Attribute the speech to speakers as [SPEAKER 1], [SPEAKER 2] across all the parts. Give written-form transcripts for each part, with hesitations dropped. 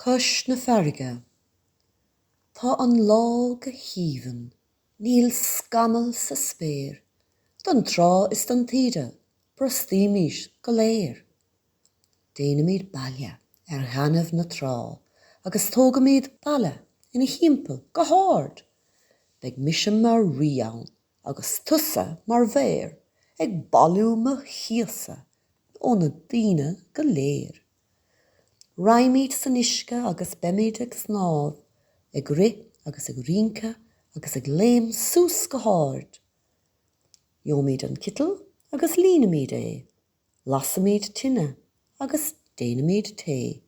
[SPEAKER 1] Cois na Farraige. Tá an lá go híomhann, níl scamal sa spéir. Don trá is don tíre, brostíimís go léir. Déanamíad baile ghanamh na trá, agus tógamíad baile ina thimpeall go háard. Beidh mise mar riachtanach agus tusa mar bhéir, ag ballú mo chiasa óna daoine go léir. Raimíad san isce agus beimíad ag snámh, ag ri agus ag rioncha agus ag léim sús go háard. Jómíad an kittel agus líonamíad é, lasamíad tine agus déanamíad té.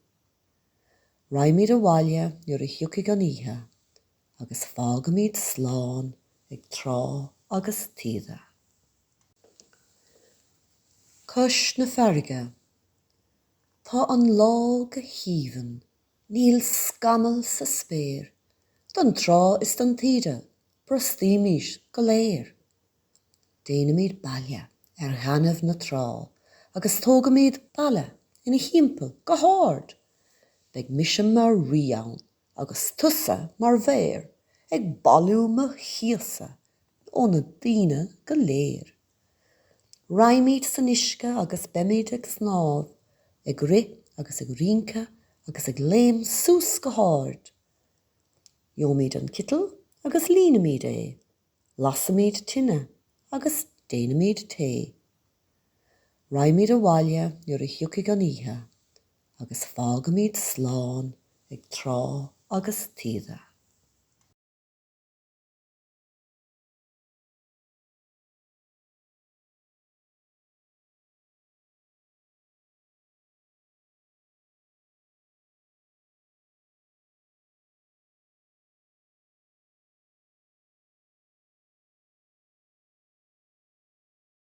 [SPEAKER 1] Raimíad a bhaile nuair a thiocfaidh an oíche, agus fágamíad sláán ag trá agus tíre. Cois na Farraige. Tá an lá go híomhann, níl scamal sa spéir. Don trá is don tíre, brostíimís go léir. Déanamíad baile ghanamh na trá, agus tógamíad baile ina thimpeall go háard. Beidh mise mar riachtanach agus tusa mar bhéir, ag ballú mo chiasa óna daoine go léir. Raimíad san isce agus beimíad ag snámh, ag ri agus ag rioncha agus ag léim sús go háard. Jómíad an kittel agus líonamíad é, lasamíad tine agus déanamíad té. Raimíad a bhaile nuair a thiocfaidh an oíche, agus fágamíad sláán ag trá agus tíre.